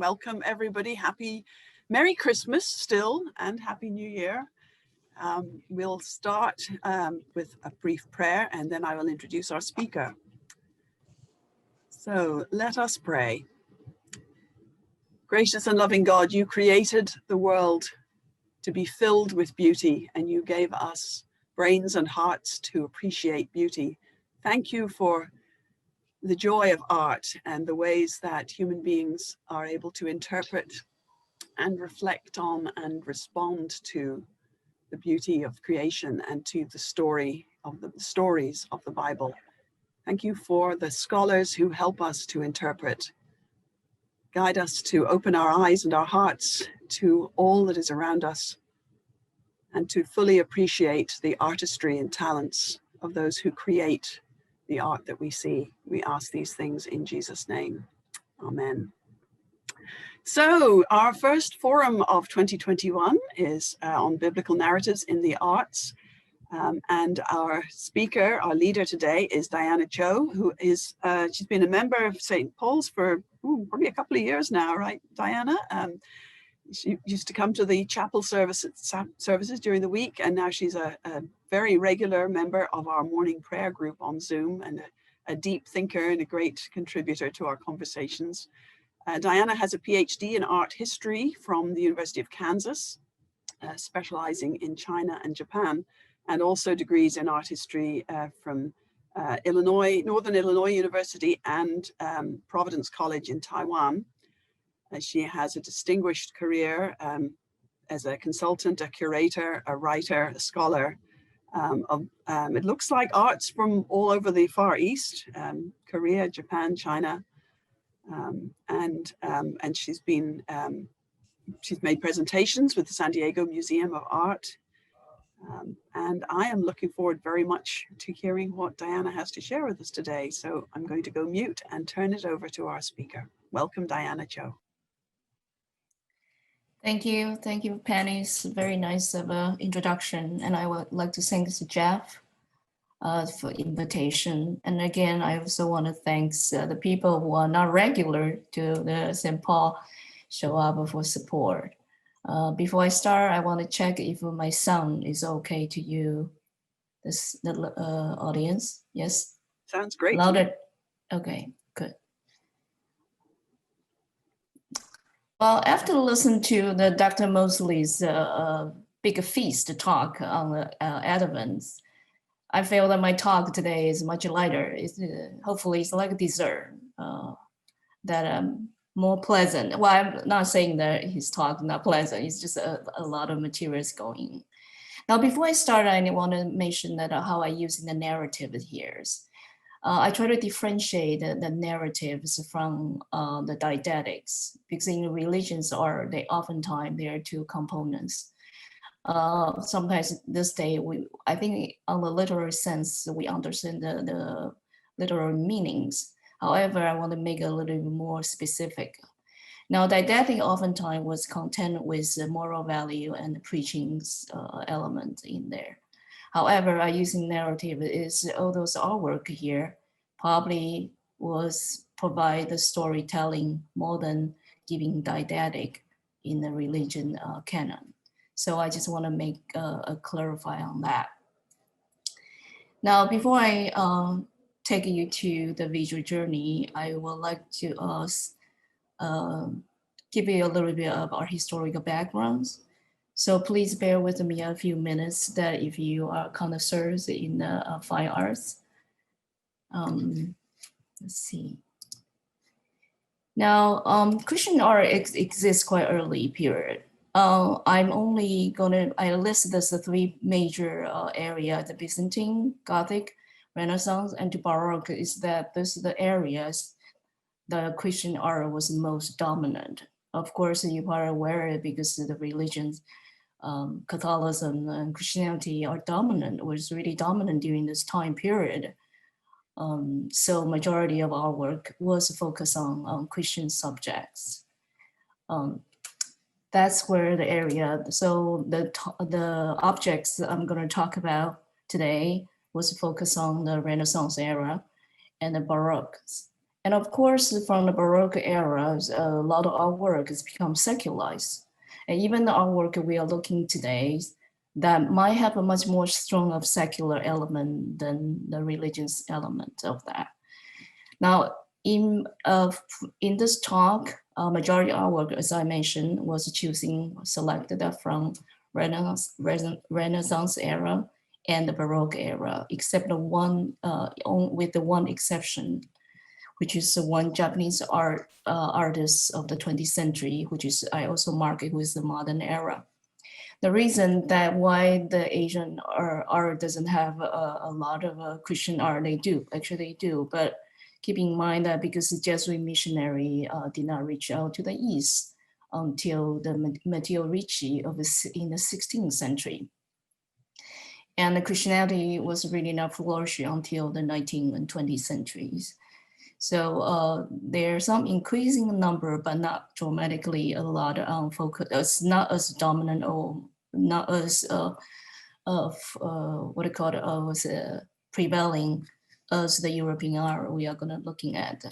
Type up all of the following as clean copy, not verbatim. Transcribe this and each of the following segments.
welcome everybody. Merry Christmas still, and Happy New Year. We'll start with a brief prayer, and then I will introduce our speaker. So let us pray. Gracious and loving God, you created the world to be filled with beauty, and you gave us brains and hearts to appreciate beauty. Thank you for the joy of art and the ways that human beings are able to interpret and reflect on and respond to the beauty of creation and to the stories of the Bible. Thank you for the scholars who help us to interpret. Guide us to open our eyes and our hearts to all that is around us and to fully appreciate the artistry and talents of those who create the art that we see. We ask these things in Jesus' name. Amen. So our first forum of 2021 is on biblical narratives in the arts. And our speaker, our leader today is Diana Chou, who is, she's been a member of St. Paul's for probably a couple of years now, right, Diana? She used to come to the chapel services during the week, and now she's a very regular member of our morning prayer group on Zoom, and a deep thinker and a great contributor to our conversations. Diana has a PhD in art history from the University of Kansas, specializing in China and Japan, and also degrees in art history from Northern Illinois University and Providence College in Taiwan. She has a distinguished career as a consultant, a curator, a writer, a scholar of, it looks like arts from all over the Far East, Korea, Japan, China, and she's made presentations with the San Diego Museum of Art. And I am looking forward very much to hearing what Diana has to share with us today. So I'm going to go mute and turn it over to our speaker. Welcome, Diana Chou. Thank you, Penny. It's very nice of an introduction, and I would like to thank Jeff for invitation. And again, I also want to thank the people who are not regular to the St. Paul show up for support. Before I start, I want to check if my sound is okay to you, the audience. Yes? Sounds great. Louder. Okay, good. Well, after listening to the Dr. Mosley's big feast talk on the Advents, I feel that my talk today is much lighter. Hopefully it's like a dessert that more pleasant. Well, I'm not saying that his talk not pleasant. It's just a lot of materials going. Now, before I start, I want to mention that how I use the narrative here. I try to differentiate the narratives from the didactics, because in religions they oftentimes there are two components. Sometimes this day, I think on the literal sense, we understand the literal meanings. However, I want to make it a little bit more specific. Now, didactic oftentimes was content with the moral value and the preaching element in there. However, I using narrative is all those artwork here probably was provide the storytelling more than giving didactic in the religion canon. So I just want to make a clarify on that. Now, before I take you to the visual journey, I would like to give you a little bit of our historical backgrounds. So please bear with me a few minutes that if you are connoisseurs in fine arts. Let's see. Now, Christian art exists quite early period. I'm only gonna, I list this the three major areas, the Byzantine, Gothic, Renaissance, and Baroque, is that this is the areas the Christian art was most dominant. Of course, you are aware because the religions, Catholicism and Christianity are dominant, was really dominant during this time period. So majority of our work was focused on Christian subjects. That's where the area, so the objects I'm going to talk about today was focused on the Renaissance era and the Baroque. And of course, from the Baroque era, a lot of our work has become secularized. And even the artwork we are looking today, that might have a much more strong of secular element than the religious element of that. Now, in this talk, majority of our work, as I mentioned, was selected from Renaissance era and the Baroque era, except with the one exception, which is one Japanese artist of the 20th century, which is I also mark it with the modern era. The reason that why the Asian art doesn't have a lot of Christian art, they do, actually they do, but keep in mind that because the Jesuit missionary did not reach out to the East until the Matteo Ricci in the 16th century. And the Christianity was really not flourishing until the 19th and 20th centuries. So there's some increasing number, but not dramatically a lot on focus. It's not as dominant or not as what I call it was prevailing as the European art we are going to looking at.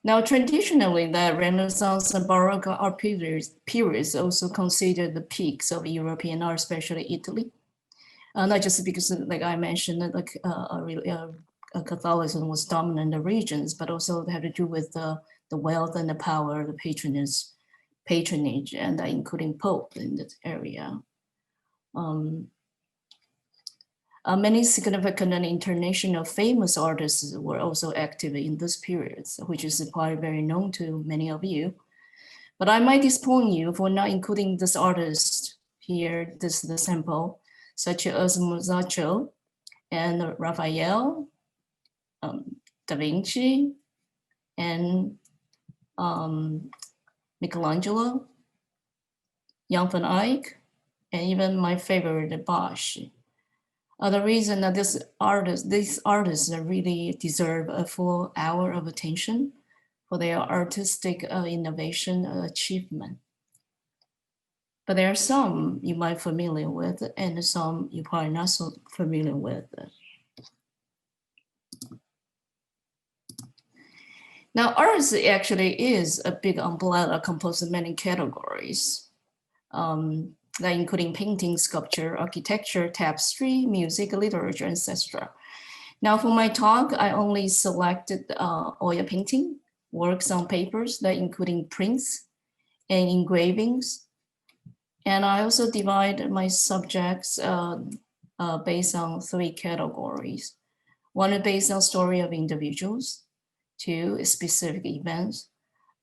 Now, traditionally, the Renaissance and Baroque art periods also considered the peaks of European art, especially Italy. Not just because, like I mentioned, like Catholicism was dominant in the regions, but also had to do with the wealth and the power, the patronage, and including Pope in that area. Many significant and international famous artists were also active in this period, which is probably very known to many of you. But I might disappoint you for not including this artist here, this is the sample, such as Masaccio and Raphael, Da Vinci, and Michelangelo, Jan van Eyck, and even my favorite, Bosch. The reason that these artists really deserve a full hour of attention for their artistic innovation achievement. But there are some you might be familiar with and some you're probably not so familiar with. Now, arts actually is a big umbrella composed of many categories. That including painting, sculpture, architecture, tapestry, music, literature, etc. Now for my talk, I only selected oil painting, works on papers that including prints and engravings. And I also divide my subjects based on 3 categories. One is based on story of individuals, 2 specific events,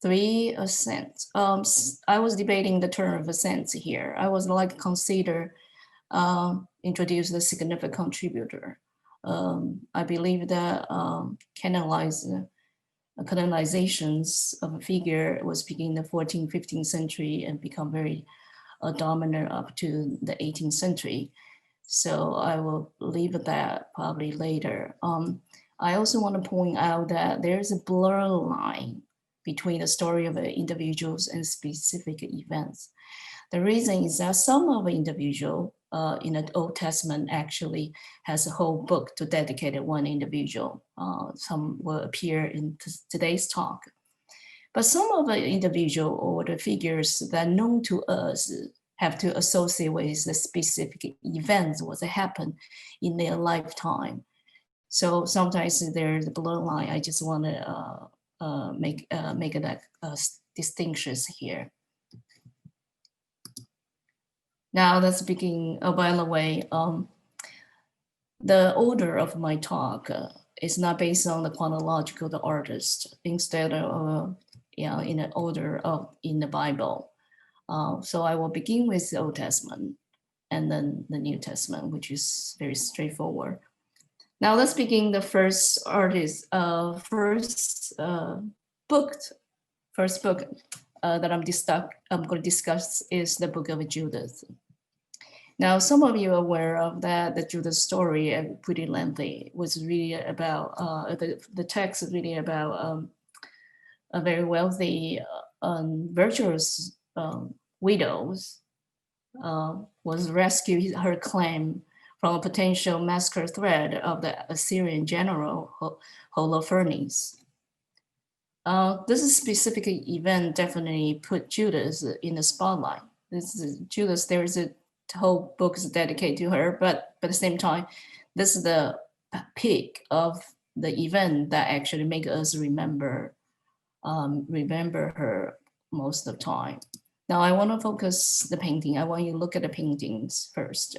3 ascents. I was debating the term of ascents here. I was like consider introduce the significant contributor. I believe that canonizations of a figure was beginning in the 14th, 15th century and become very dominant up to the 18th century. So I will leave that probably later. I also want to point out that there's a blur line between the story of individuals and specific events. The reason is that some of the individual in the Old Testament actually has a whole book to dedicate to one individual. Some will appear in today's talk. But some of the individual or the figures that are known to us have to associate with the specific events what happened in their lifetime. So sometimes there's a blur line. I just want to make that distinctions here. Now let's begin. By the way, the order of my talk is not based on the chronological the artist, instead of in an order of in the Bible. So I will begin with the Old Testament and then the New Testament, which is very straightforward. Now let's begin the first artist, first book that I'm going to discuss is the Book of Judith. Now, some of you are aware of that the Judith story, pretty lengthy, was really about, the text is really about a very wealthy, virtuous widows was rescue her claim from a potential massacre threat of the Assyrian general Holofernes. This specific event definitely put Judas in the spotlight. This is Judas. There is a whole book is dedicated to her, but at the same time, this is the peak of the event that actually make us remember her most of the time. Now I want to focus the painting. I want you to look at the paintings first.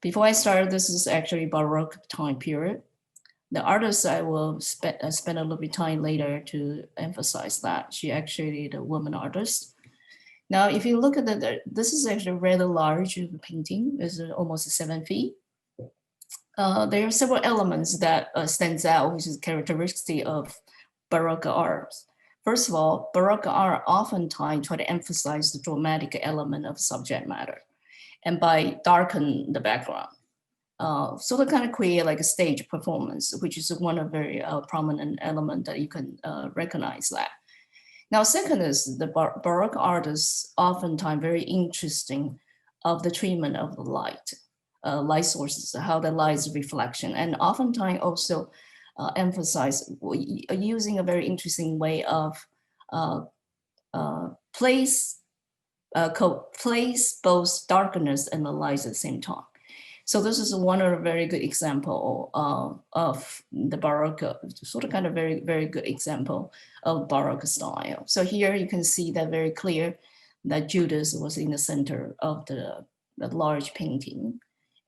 Before I start, this is actually Baroque time period. The artist I will spend a little bit of time later to emphasize that she actually the woman artist. Now, if you look at this is actually rather large painting. It's almost 7 feet. There are several elements that stands out, which is characteristic of Baroque art. First of all, Baroque art oftentimes try to emphasize the dramatic element of subject matter, and by darken the background. So they kind of create like a stage performance, which is one of very prominent element that you can recognize that. Now, second is the Baroque artists oftentimes very interesting of the treatment of the light sources, how the light's reflection, and oftentimes also emphasize using a very interesting way of place both darkness and the light at the same time. So this is one of a very good example of the Baroque, sort of kind of very, very good example of Baroque style. So here you can see that very clear that Judas was in the center of the large painting.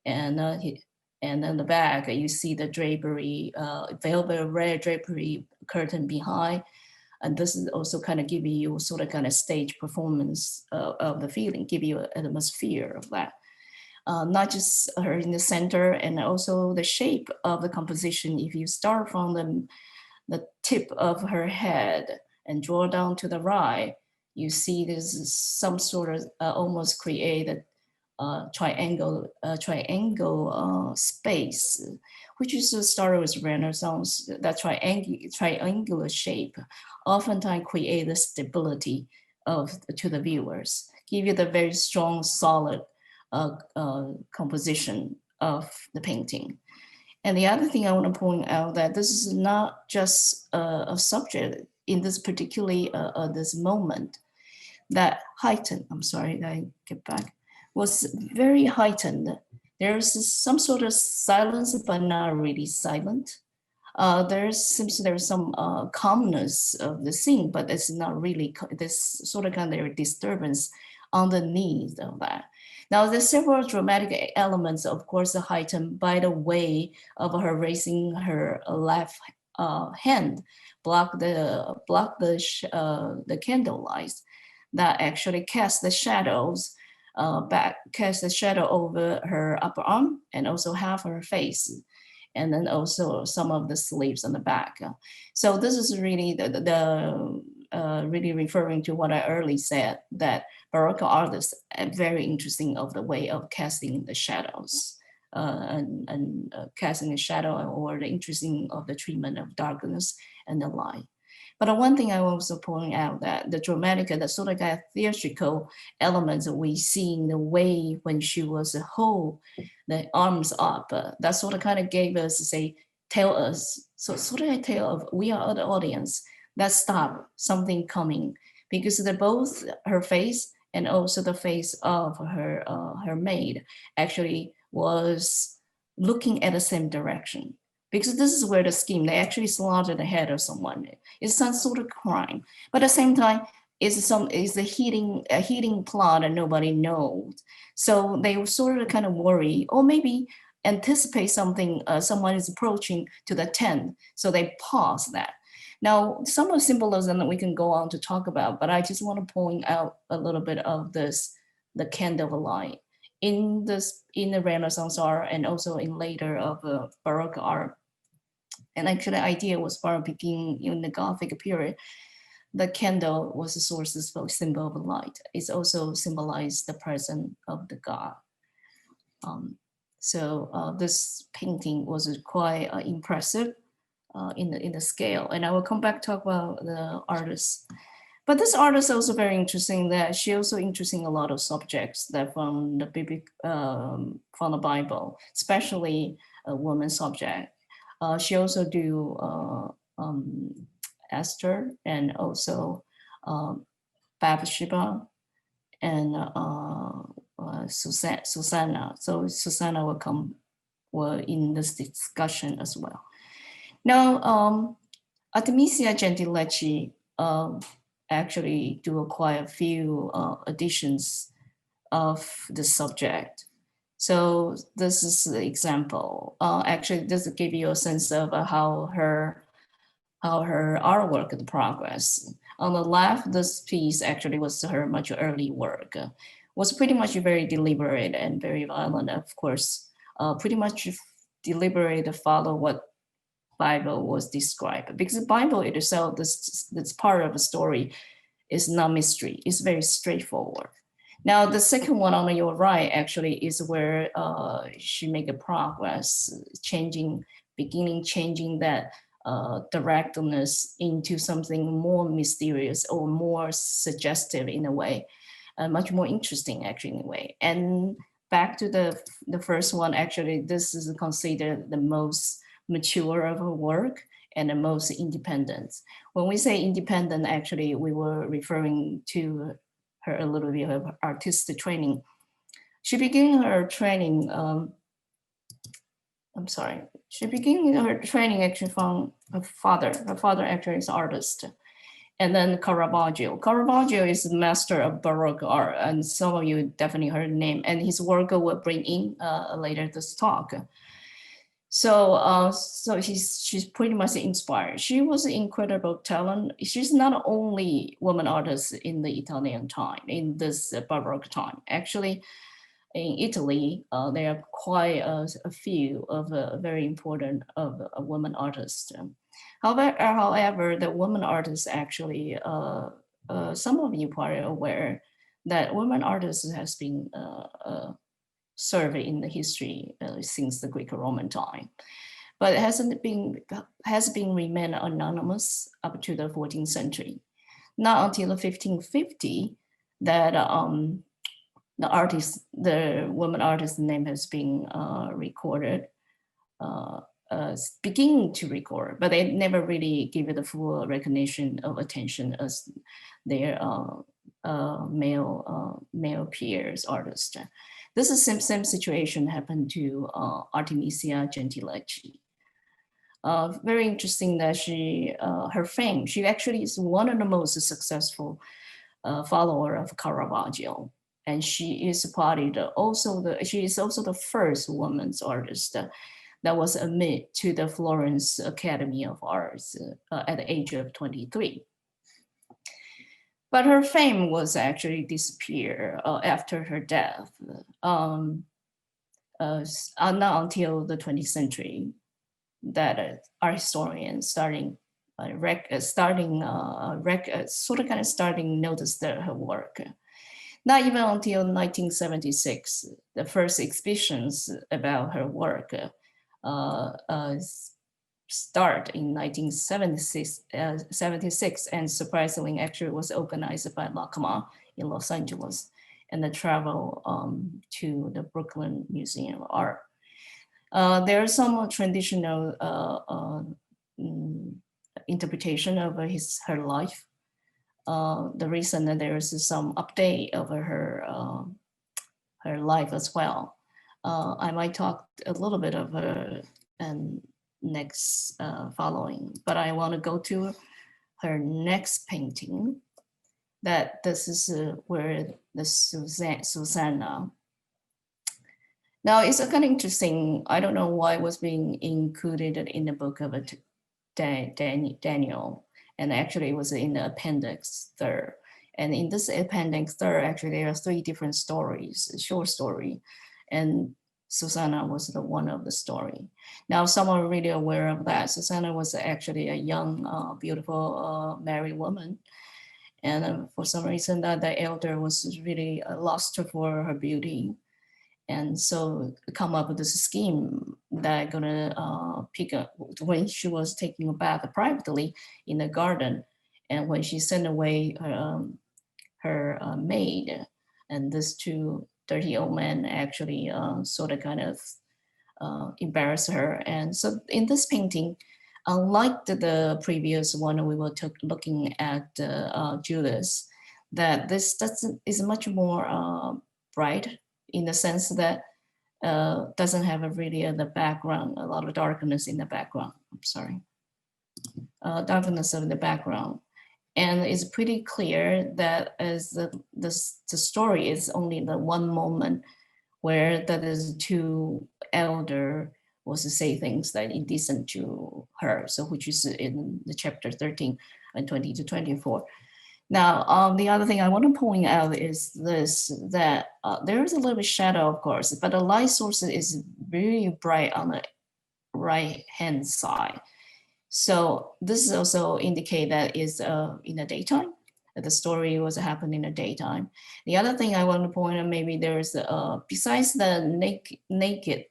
And then the back, you see the drapery, velvet red drapery curtain behind. And this is also kind of giving you sort of kind of stage performance of the feeling, give you an atmosphere of that. Not just her in the center, and also the shape of the composition. If you start from the tip of her head and draw down to the right, you see there's some sort of almost created triangle space, which is started with Renaissance. That triangular shape oftentimes create the stability to the viewers, give you the very strong, solid composition of the painting. And the other thing I want to point out that this is not just a subject in this particularly this moment that heightened, I'm sorry, I get back, was very heightened. There's some sort of silence, but not really silent. There's some calmness of the scene, but it's not really, this sort of kind of disturbance underneath of that. Now, there's several dramatic elements, of course, heightened by the way of her raising her left hand, block the candle lights that actually cast the shadows cast a shadow over her upper arm and also half her face, and then also some of the sleeves on the back. So this is really really referring to what I earlier said, that Baroque artists are very interesting of the way of casting the shadows and casting a shadow, or the interesting of the treatment of darkness and the light. But one thing I also point out that the dramatic and the sort of kind of theatrical elements that we see in the way when she was the arms up, that sort of kind of gave us, tell us, so sort of a tale of we are the audience, that stop something coming, because they're both her face and also the face of her maid actually was looking at the same direction. Because this is where the scheme, they actually slaughtered the head of someone. It's some sort of crime. But at the same time, it's a heating plot and nobody knows. So they sort of kind of worry, or maybe anticipate something, someone is approaching to the tent. So they pause that. Now, some of the symbolism that we can go on to talk about, but I just want to point out a little bit of this, the candle light. In the Renaissance art and also in later of Baroque art, and actually the idea was far beginning in the Gothic period, the candle was a source of symbol of light. It also symbolized the presence of the God. So this painting was quite impressive in the scale. And I will come back to talk about the artist. But this artist is also very interesting that she also interesting a lot of subjects that from the from the Bible, especially a woman subject. She also do Esther and also Bathsheba and Susanna. So Susanna will in this discussion as well. Now, Artemisia Gentilechi actually do quite a few editions of the subject. So this is the example. Actually, this will give you a sense of how her artwork in progress. On the left, this piece actually was her much early work. Was pretty much very deliberate and very violent, of course. Pretty much deliberate to follow what Bible was described, because the Bible itself, this part of the story is not mystery. It's very straightforward. Now, the second one on your right actually is where she make a progress, beginning changing that directness into something more mysterious or more suggestive in a way, much more interesting actually in a way. And back to the first one, actually, this is considered the most mature of her work and the most independent. When we say independent, actually, we were referring to her a little bit of artistic training. She began her training, she began her training actually from her father. Her father actually is an artist. And then Caravaggio. Caravaggio is the master of Baroque art, and some of you definitely heard the name, and his work will bring in later this talk. So, she's pretty much inspired. She was an incredible talent. She's not only woman artist in the Italian time, in this Baroque time. Actually, in Italy, there are quite a few of very important of women artists. However, the women artists actually, some of you probably are aware that women artists has been surveyed in the history since the Greco-Roman time, but it has been remained anonymous up to the 14th century. Not until the 1550 that the woman artist's name has been recorded, beginning to record, but they never really give it a full recognition of attention as their male peers artists. This is same situation happened to Artemisia Gentilechi. Very interesting that her fame, she actually is one of the most successful follower of Caravaggio. And she is she is also the first woman's artist that was admitted to the Florence Academy of Arts at the age of 23. But her fame was actually disappear after her death, not until the 20th century that art historians starting notice her work. Not even until 1976, the first exhibitions about her work start in 1976, and surprisingly, actually was organized by LACMA in Los Angeles, and the travel to the Brooklyn Museum of Art. There are some traditional interpretation of her life. The reason that there is some update of her life as well. I might talk a little bit of her next following, but I want to go to her next painting. That this is where the Susanna. Now it's kind of interesting. I don't know why it was being included in the book of Daniel, and actually it was in the appendix 3rd. And in this appendix 3rd, actually there are 3 different stories, a short story, and Susanna was the one of the story. Now, some are really aware of that. Susanna was actually a young, beautiful married woman. And for some reason that the elder was really lost for her beauty. And so come up with this scheme that gonna pick up when she was taking a bath privately in the garden. And when she sent away her maid, and these two dirty old men actually sort of kind of embarrass her. And so in this painting, unlike the previous one we were looking at Judith, that this is much more bright in the sense that doesn't have really the background, a lot of darkness in the background. I'm sorry, darkness of the background. And it's pretty clear that as the story is only the one moment where that is two elder was to say things that indecent to her. So which is in the chapter 13 and 20 to 24. Now, the other thing I want to point out is this, that there is a little bit shadow, of course, but the light source is very bright on the right-hand side. So this also indicate that is in the daytime, that the story was happening in the daytime. The other thing I want to point out, maybe there's, besides the naked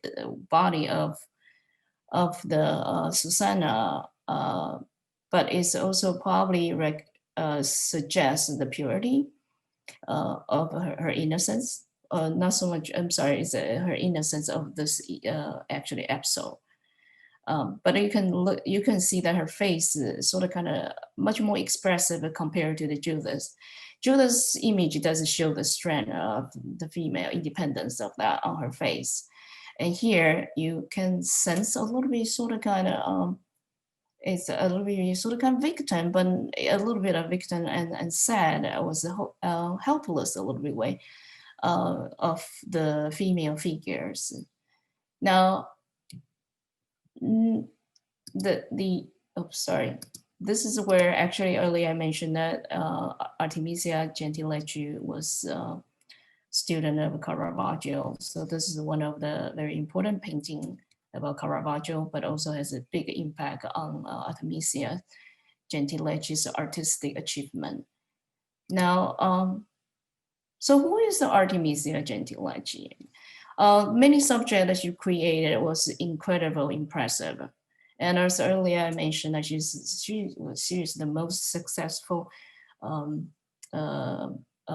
body of the Susanna, but it's also probably suggests the purity of her innocence. Not so much, I'm sorry, it's her innocence of this actually episode. But you can see that her face is sort of kind of much more expressive compared to the Judith. Judith's image doesn't show the strength of the female independence of that on her face. And here you can sense a little bit sort of kind of, it's a little bit sort of kind of victim, but a little bit of victim and sad. I was helpless a little bit way of the female figures. Now, this is where actually earlier I mentioned that Artemisia Gentilechi was a student of Caravaggio. So this is one of the very important painting about Caravaggio, but also has a big impact on Artemisia Gentilechi's artistic achievement. Now, so who is the Artemisia Gentilechi? Many subjects that you created was incredibly impressive. And as earlier I mentioned, that she is the most successful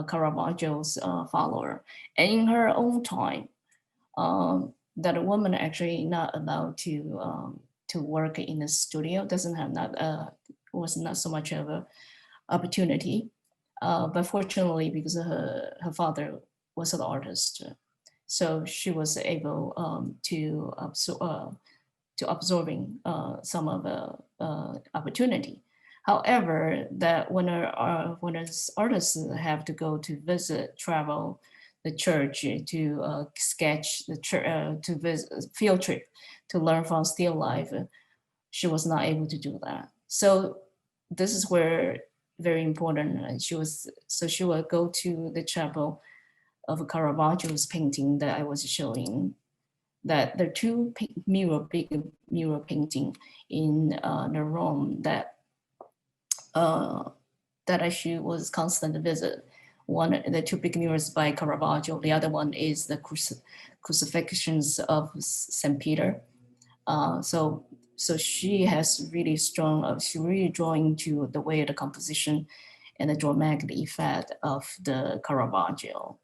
Caravaggio's follower. And in her own time, that a woman actually not allowed to work in a studio, was not so much of an opportunity. But fortunately, because her father was an artist, so she was able to absorbing some of the opportunity. However, that when artists have to go to travel the church to sketch the church, to visit field trip, to learn from still life, she was not able to do that. So this is where very important. She would go to the chapel of Caravaggio's painting that I was showing. That there are two big mural painting in the Rome that actually was constant visit. One, the two big murals by Caravaggio. The other one is the crucifixions of St. Peter. So she has really strong, she's really drawing to the way of the composition and the dramatic effect of the Caravaggio.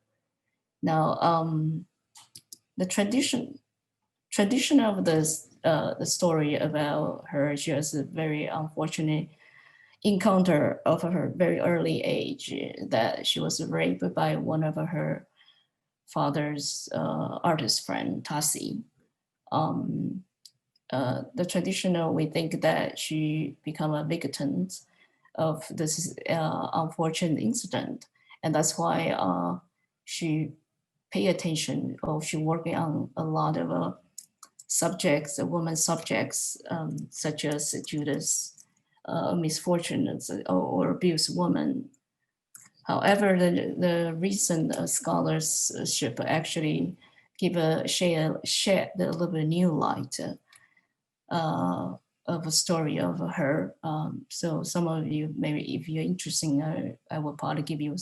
Now, the tradition of the story about her, she has a very unfortunate encounter of her very early age, that she was raped by one of her father's artist friend, Tassi. The traditional, we think that she became a victim of this unfortunate incident. And that's why she pay attention, or she working on a lot of subjects, women subjects, such as Judith, misfortunes or abused woman. However, the recent scholarship actually shed a little bit new light of a story of her. So some of you, maybe if you're interested, I will probably give you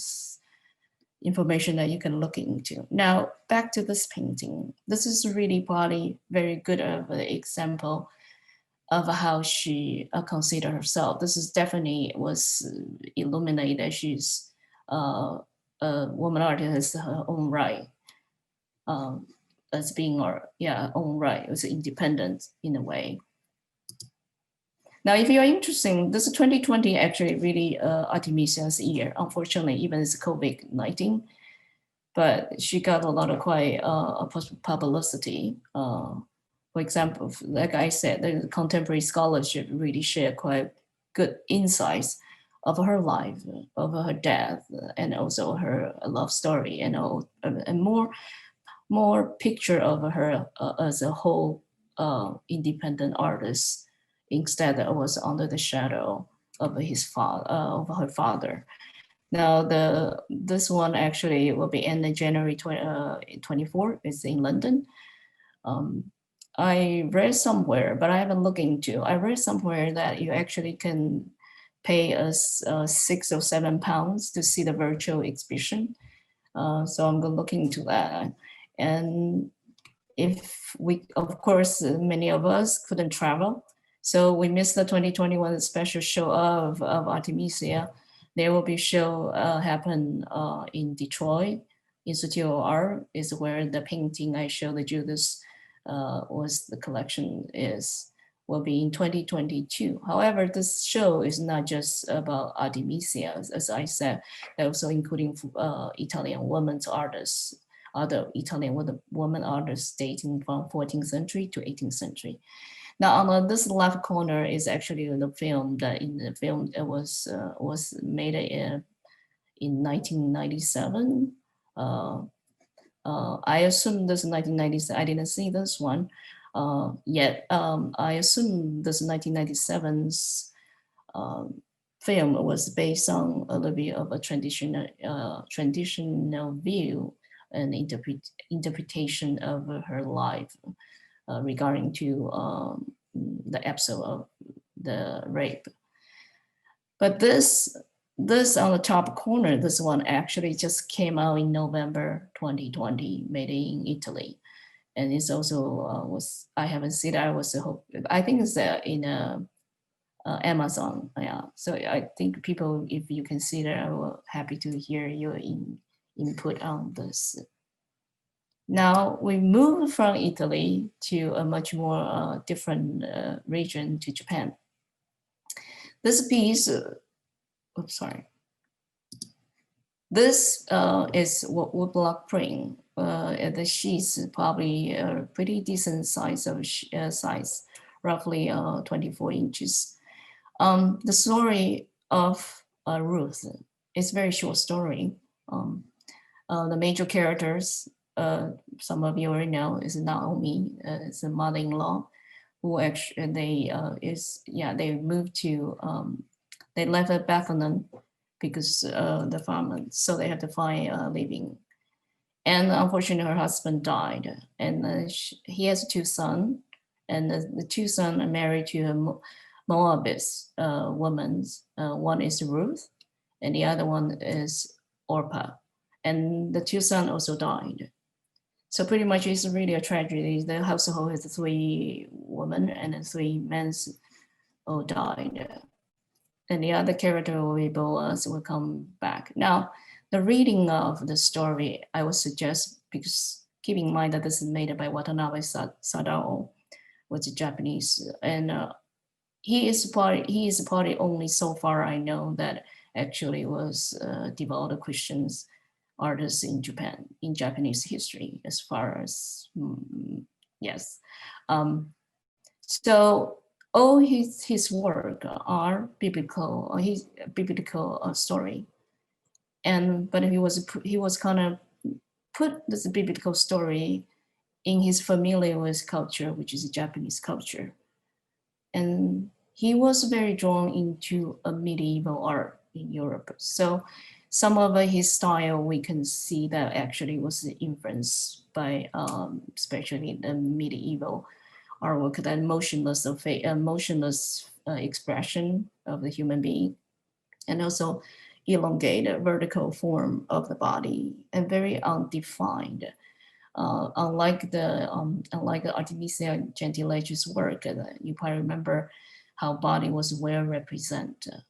information that you can look into. Now, back to this painting. This is really probably very good of an example of how she considered herself. This is definitely was illuminated. She's a woman artist in her own right, as being own right. It was independent in a way. Now, if you're interested, this 2020 actually really Artemisia's year. Unfortunately, even it's COVID-19, but she got a lot of quite publicity. For example, like I said, the contemporary scholarship really shared quite good insights of her life, of her death, and also her love story, and more picture of her as a whole independent artist, instead it was under the shadow of her father. Now this one actually will be ended January 24. It's in London. I read somewhere, but I haven't looked into. I read somewhere that you actually can pay us £6 or £7 to see the virtual exhibition. So I'm going to look into that. And if we, of course, many of us couldn't travel, so we missed the 2021 special show of Artemisia. There will be show happen in Detroit. Institute of Art is where the painting I showed you this was the collection will be in 2022. However, this show is not just about Artemisia, as I said, also including Italian women's artists, other Italian women artists dating from 14th century to 18th century. Now, on this left corner is actually the film that in the film it was made in 1997. I assume this is 1997. I didn't see this one yet. I assume this 1997's film was based on a little bit of a traditional view and interpretation of her life regarding to the episode of the rape. But this on the top corner, this one actually just came out in November 2020, made in Italy. And it's also I haven't seen it. I think it's in Amazon. Yeah. So I think people, if you consider, I will happy to hear your input on this. Now we move from Italy to a much more different region, to Japan. This piece, oops, sorry. This is woodblock print. The sheets probably a pretty decent size size, roughly 24 inches. The story of Ruth is a very short story. The major characters, some of you already know, is Naomi. It's a mother-in-law who actually they moved to they left Bethlehem because the farmer, so they have to find a living. And unfortunately, her husband died, and he has 2 sons, and the 2 sons are married to a Moabite woman. One is Ruth, and the other one is Orpah, and the 2 sons also died. So pretty much it's really a tragedy. The household has 3 women and 3 men all died. And the other character will come back. Now, the reading of the story, I would suggest, because keep in mind that this is made by Watanabe Sadao, which is Japanese, and he is probably only, so far I know, that actually was devoted Christians artists in Japan, in Japanese history, as far as, yes. So all his work are biblical, his biblical story. But he was kind of put this biblical story in his familiar with culture, which is Japanese culture. And he was very drawn into a medieval art in Europe. So some of his style, we can see that actually was influenced by especially the medieval artwork, that motionless expression of the human being, and also elongated vertical form of the body, and very undefined. Unlike Artemisia Gentilechi's work, you probably remember how body was well represented.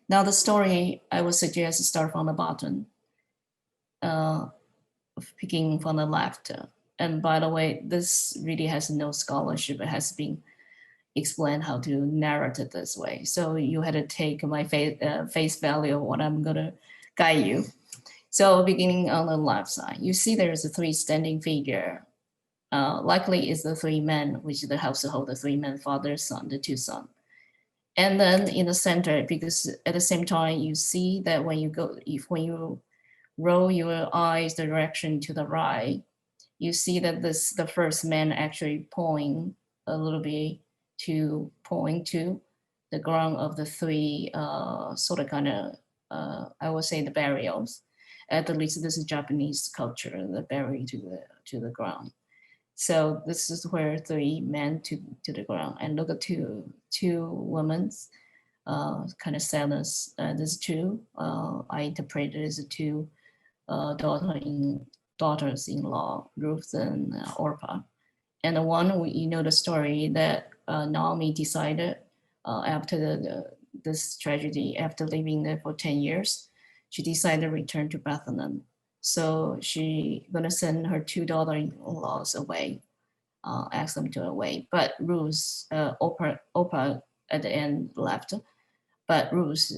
Now the story, I would suggest start from the bottom, picking from the left. And by the way, this really has no scholarship. It has been explained how to narrate it this way. So you had to take my face value of what I'm gonna guide you. So beginning on the left side, you see there's a 3 standing figure. Likely is the 3 men, which is the household, the 3 men, father, son, the 2 sons. And then in the center, because at the same time, you see that when you roll your eyes direction to the right, you see that the first man actually pointing a little bit to the ground of the 3 sort of kind of, I would say the burials. At least this is Japanese culture, the bury to the ground. So this is where 3 men to the ground, and look at two women's kind of sadness. There's 2. I interpreted as 2 daughters-in-law, Ruth and Orpah. And the one, you know the story that Naomi decided after this tragedy, after living there for 10 years, she decided to return to Bethlehem. So she gonna send her 2 daughter-in-laws away, ask them to away. But Ruth, Orpah at the end left, but Ruth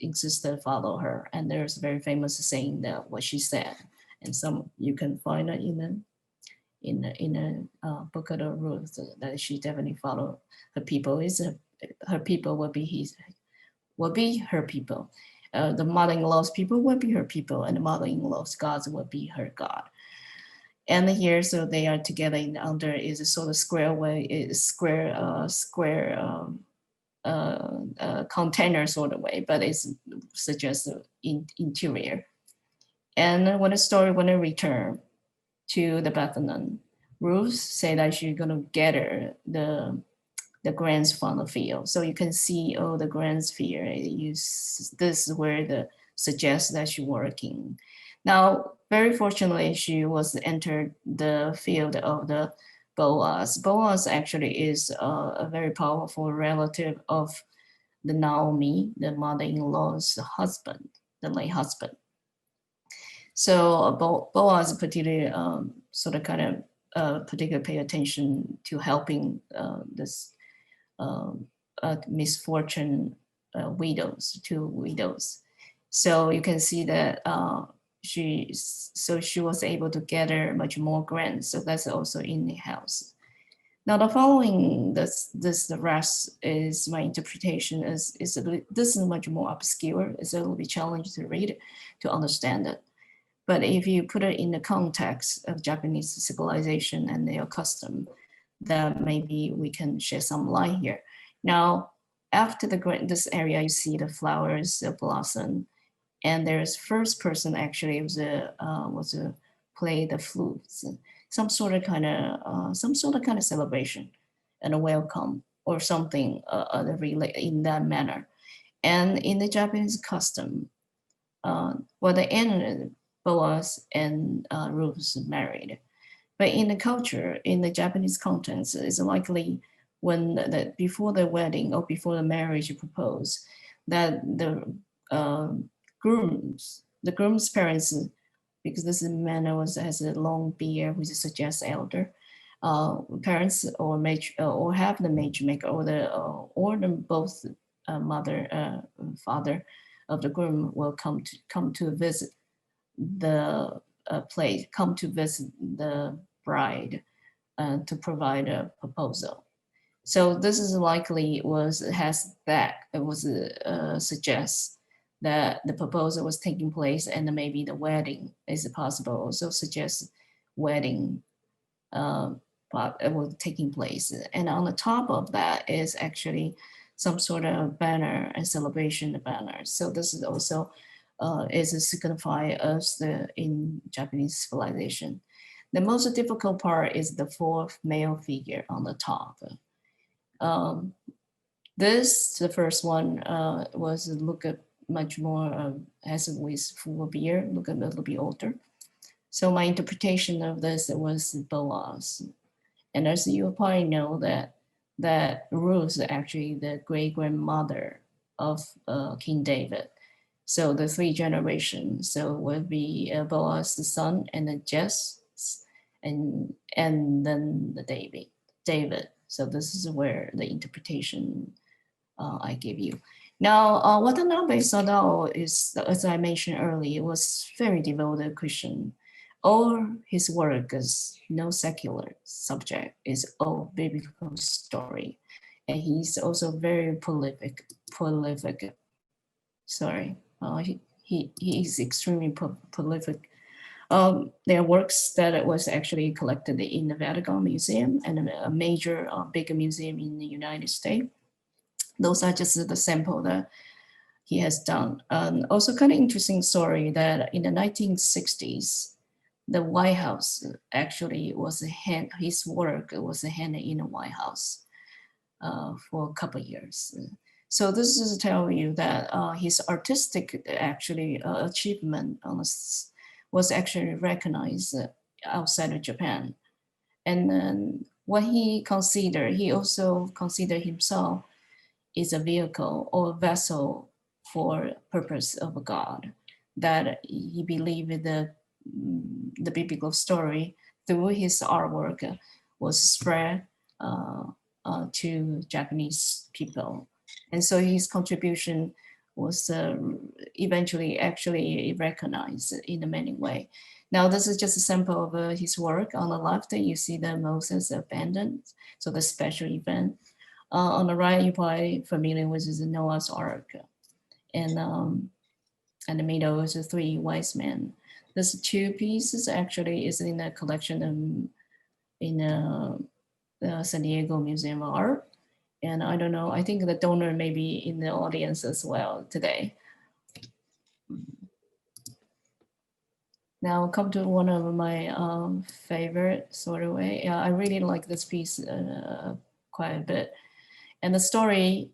insisted to follow her. And there's a very famous saying that what she said, and some you can find it in the book of the Ruth, that she definitely followed her people. Her people will be her people. The mother-in-law's people will be her people, and the mother-in-law's gods will be her God. And here, so they are together under is a sort of square way, container sort of way, but it's suggests interior. And when the return to the Bethlehem, Ruth said that she's gonna gather the grains from the field. So you can see the grains here. This is where the suggests that she's working. Now, very fortunately, she was entered the field of the Boaz. Boaz actually is a very powerful relative of the Naomi, the mother-in-law's husband, the late husband. So Boaz particularly sort of kind of particularly pay attention to helping this misfortune widows, 2 widows. So you can see that she was able to gather much more grain. So that's also in the house. Now the following, the rest is my interpretation. This is much more obscure. It's a little bit challenging to read, to understand it. But if you put it in the context of Japanese civilization and their custom, that maybe we can shed some light here. Now, after this area, you see the flowers blossom, and there's first person actually was play the flutes, some sort of kind of celebration and a welcome or something in that manner. And in the Japanese custom, the end Boaz and Ruth married. But in the culture, in the Japanese context, it's likely when before the wedding or before the marriage proposed, that the groom's parents, because this man has a long beard, which suggests elder, parents or have the matchmaker or both father of the groom will come to visit the place, come to visit the bride to provide a proposal. So this is likely suggests that the proposal was taking place and maybe the wedding is possible. Also suggests wedding was taking place. And on the top of that is actually some sort of banner and celebration banner. So this is also is a signify us in Japanese civilization. The most difficult part is the 4th male figure on the top. The first one look at much more has a waist full of beard, look a little bit older. So my interpretation of this was Boaz. And as you probably know that Ruth is actually the great grandmother of King David. So the 3 generations, so would be Boaz the son, and then Jess, and then the David. So this is where the interpretation I give you. Now, Watanabe Sadao is, as I mentioned earlier, was very devoted Christian. All his work is no secular subject, is all biblical story. And he's also very prolific. Sorry, he is extremely prolific. There are works that was actually collected in the Vatican Museum and a major big museum in the United States. Those are just the sample that he has done. Also kind of interesting story that in the 1960s, the White House actually was his work was handed in the White House for a couple of years. So this is to tell you that his artistic actually achievement was actually recognized outside of Japan. And then what he also considered himself is a vehicle or vessel for purpose of God, that he believed the biblical story through his artwork was spread to Japanese people. And so his contribution was eventually actually recognized in a many ways. Now, this is just a sample of his work. On the left, you see the Moses abandoned, so the special event. On the right, you're probably familiar with the Noah's Ark. And the middle is the 3 wise men. This 2 pieces actually is in a collection in the San Diego Museum of Art. And I don't know, I think the donor may be in the audience as well today. Now come to one of my favorite sort of way. I really like this piece quite a bit. And the story,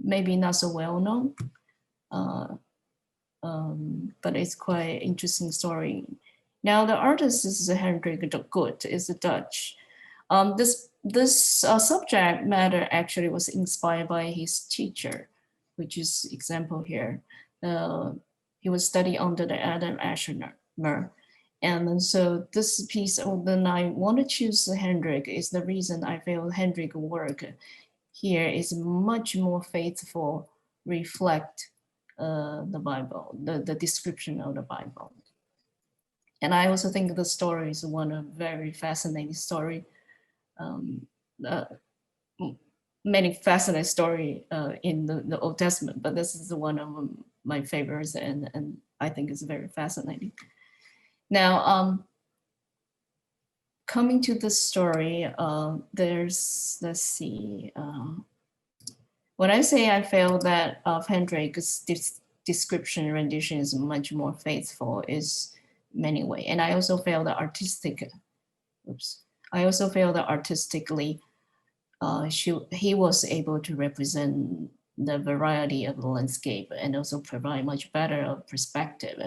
maybe not so well known, but it's quite interesting story. Now the artist is Hendrik Gut, is a Dutch. This subject matter actually was inspired by his teacher, which is example here. He was studying under the Adam Aschermer. And so this piece, then I want to choose Hendrik is the reason I feel Hendrik work here is much more faithful, reflect the Bible, the description of the Bible. And I also think the story is one of very fascinating story. Many fascinating story in the Old Testament, but this is one of my favorites, and I think it's very fascinating. Now, coming to the story, there's, let's see, when I say I feel that Hendrik's description rendition is much more faithful is many ways. And I also feel that artistically, he was able to represent the variety of the landscape and also provide much better perspective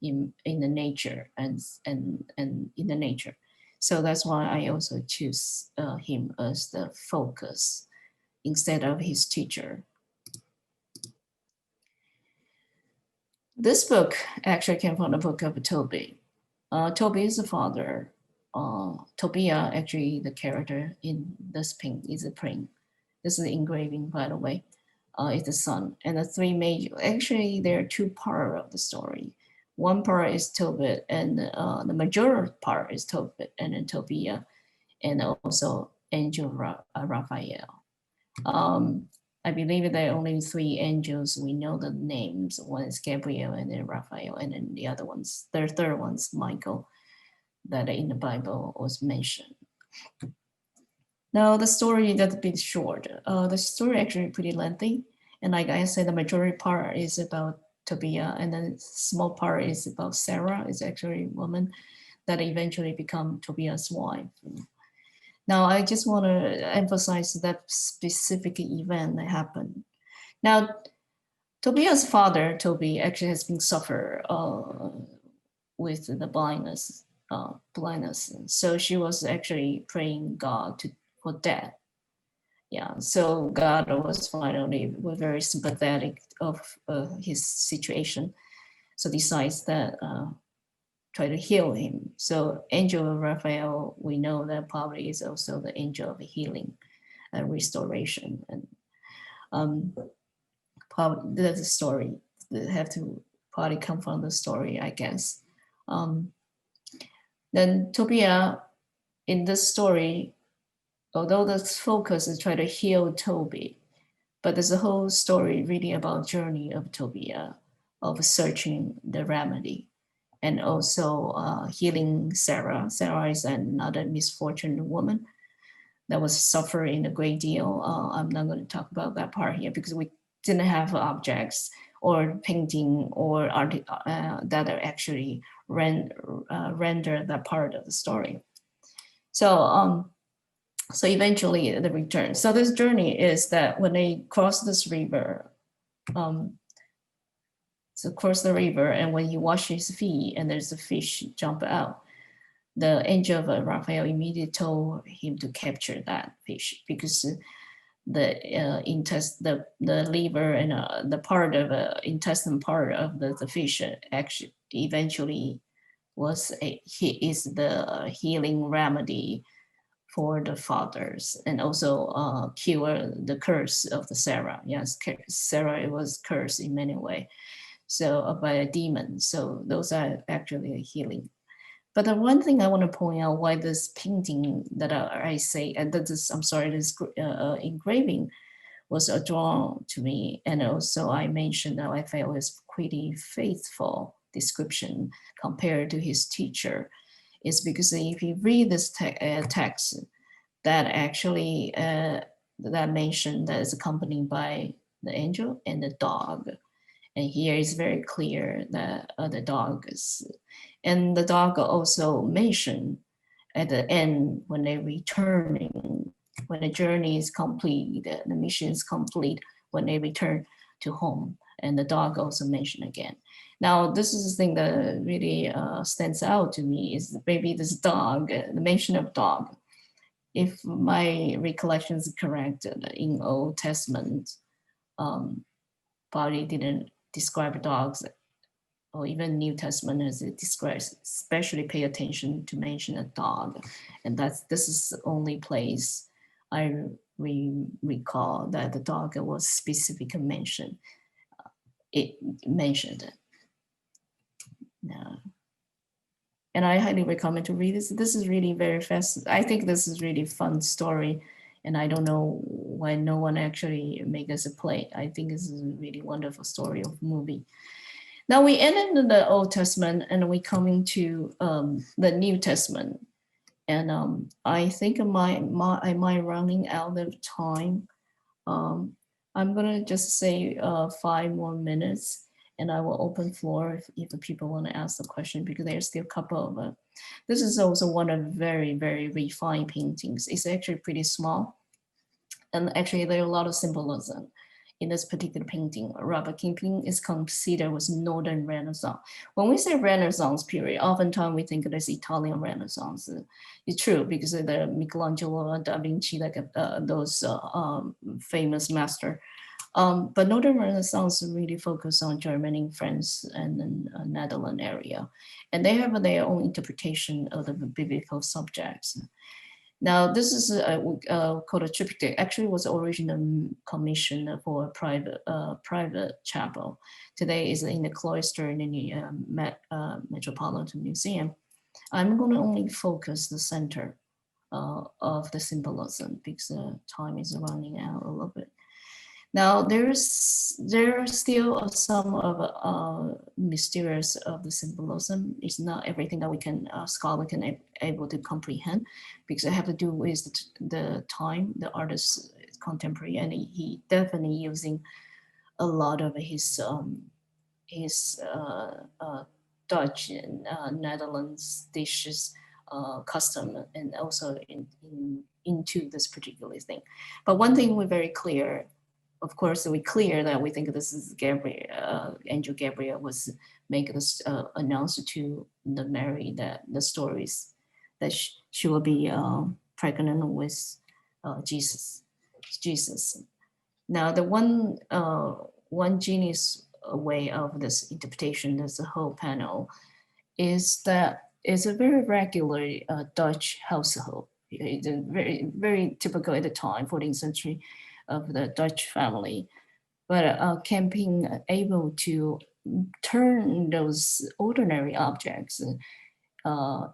in the nature and in the nature. So that's why I also choose him as the focus instead of his teacher. This book actually came from the book of Toby. Toby is the father. Tobiah, actually the character in this print is a print. This is the engraving, by the way, is the son. And the 3 major, actually there are 2 parts of the story. One part is Tobit, and the major part is Tobit, and then Tobiah, and also Angel Raphael. I believe there are only 3 angels. We know the names. One is Gabriel, and then Raphael, and then the other ones, the third one's Michael, that in the Bible was mentioned. Now the story that's a bit short. The story actually pretty lengthy. And like I said, the majority part is about Tobiah, and then small part is about Sarah, is actually a woman that eventually become Tobiah's wife. Now I just want to emphasize that specific event that happened. Now, Tobiah's father, Toby, actually has been suffer with the blindness. So she was actually praying God for death. Yeah, so God was finally very sympathetic of his situation. So decides that try to heal him. So angel Raphael, we know that probably is also the angel of healing and restoration. And probably that's a story that have to probably come from the story, I guess. Then Tobia, in this story, although the focus is try to heal Toby, but there's a whole story really about journey of Tobia, of searching the remedy, and also healing Sarah. Sarah is another misfortunate woman that was suffering a great deal. I'm not going to talk about that part here because we didn't have objects or painting or art that are actually render that part of the story. So so eventually the return. So this journey is that when they cross this river, so cross the river, and when he wash his feet and there's a fish jump out, the angel of Raphael immediately told him to capture that fish because the liver and the part of intestine part of the fish actually eventually is the healing remedy for the fathers, and also cure the curse of the Sarah. Yes, Sarah, it was cursed in many ways, so by a demon. So those are actually a healing. But the one thing I want to point out why this painting that I say, and that this, I'm sorry, this engraving was drawn to me, and also I mentioned that I felt was pretty faithful description compared to his teacher, is because if you read this text, that actually that mentioned that is accompanied by the angel and the dog. And here is very clear that the dog is, and the dog also mentioned at the end when they're returning, when the journey is complete, the mission is complete, when they return to home. And the dog also mentioned again. Now, this is the thing that really stands out to me is maybe this dog, the mention of dog. If my recollection is correct, in Old Testament, probably didn't describe dogs, or even New Testament as it describes, especially pay attention to mention a dog. And this is the only place I recall that the dog was specifically mentioned. It mentioned it. Yeah. And I highly recommend to read this. This is really very fast. I think this is really fun story. And I don't know why no one actually make us a play. I think this is a really wonderful story of movie. Now we ended in the Old Testament and we coming to the New Testament. And I think I might running out of time. I'm gonna just say 5 more minutes, and I will open floor if people want to ask the question, because there's still a couple of, this is also one of very, very refined paintings. It's actually pretty small. And actually there are a lot of symbolism in this particular painting. Robert Kipling is considered was Northern Renaissance. When we say Renaissance period, oftentimes we think of this Italian Renaissance. It's true because of the Michelangelo and Da Vinci, like those famous master. But Northern Renaissance really focus on Germany, France, and then Netherlands area. And they have their own interpretation of the biblical subjects. Now, this is called a triptych. Actually, was originally commissioned for a private chapel. Today is in the cloister in the Metropolitan Museum. I'm going to only focus the center of the symbolism because time is running out a little bit. Now, there are still some of mysterious of the symbolism. It's not everything that we can scholar can able to comprehend, because it have to do with the time, the artist is contemporary, and he definitely using a lot of his Dutch and Netherlands dishes, custom, and also into this particular thing. But one thing we're very clear. of course, we clear that we think this is Gabriel, Angel Gabriel was making this announcement to the Mary that the stories that she will be pregnant with Jesus. Now, the one genius way of this interpretation, there's a whole panel, is that it's a very regular Dutch household. It's a very, very typical at the time, 14th century, of the Dutch family. But being able to turn those ordinary objects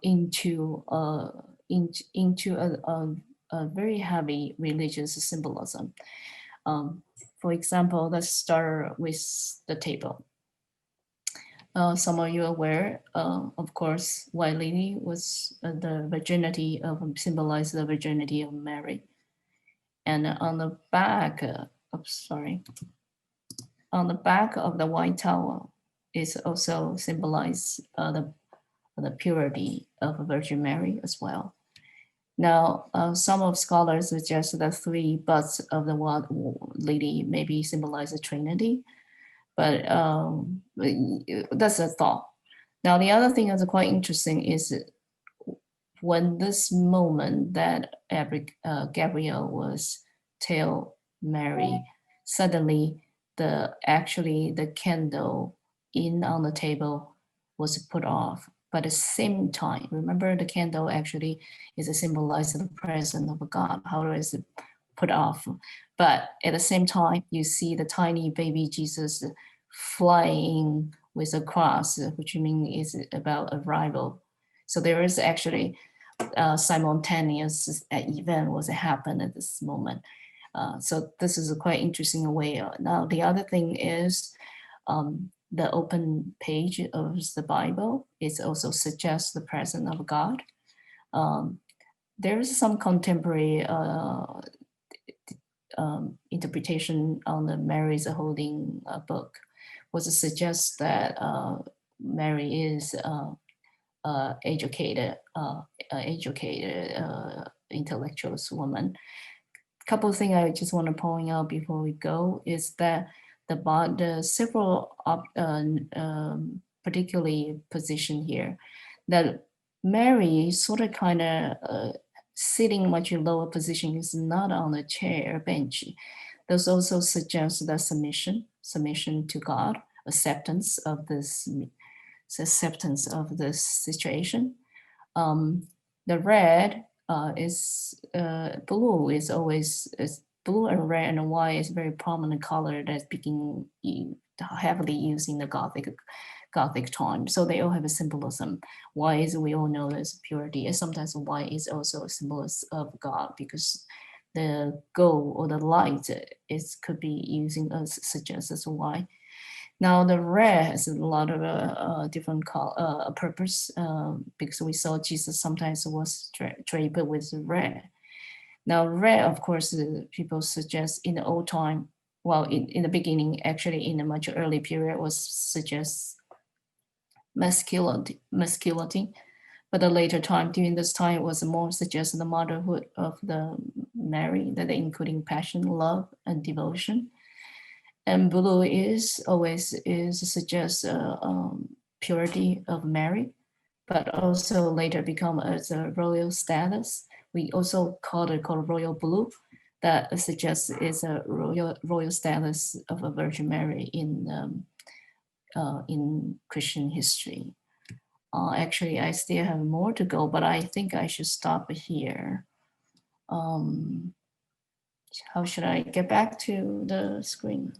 into a very heavy religious symbolism. For example, let's start with the table. Some of you are aware, of course, White Lady was the virginity of, symbolized the virginity of Mary. And on the back, on the back of the white towel is also symbolized the purity of Virgin Mary as well. Now, some of scholars suggest that 3 buds of the White Lady maybe symbolize the Trinity, but that's a thought. Now, the other thing that's quite interesting is when this moment that Gabriel was tell Mary, suddenly the candle on the table was put off. But at the same time, remember the candle actually is a symbolize of the presence of God. How is it put off? But at the same time, you see the tiny baby Jesus flying with a cross, which means is about arrival. So there is actually a simultaneous event was happen at this moment. So this is a quite interesting way. Now the other thing is the open page of the Bible. It also suggests the presence of God. There is some contemporary interpretation on the Mary's holding book, was suggests that Mary is educated intellectuals woman. Couple of things I just want to point out before we go is that the several particularly position here that Mary sort of kind of sitting much lower position is not on a chair bench. Those also suggest that submission to God, acceptance of this situation. The red is blue is always blue and red and white is very prominent color that's being heavily used in the Gothic time. So they all have a symbolism. White is, we all know, is purity, and sometimes white is also a symbol of God because the gold or the light could be using as suggests as white. Now the red has a lot of different purpose because we saw Jesus sometimes was draped with red. Now red, of course, people suggest in the old time, well, in the beginning, actually in a much early period was suggests masculinity. But the later time, during this time, was more suggests the motherhood of the Mary, that including passion, love, and devotion. And blue suggests purity of Mary, but also later become as a royal status. We also call it royal blue, that suggests is a royal status of a Virgin Mary in Christian history. Actually, I still have more to go, but I think I should stop here. How should I get back to the screen?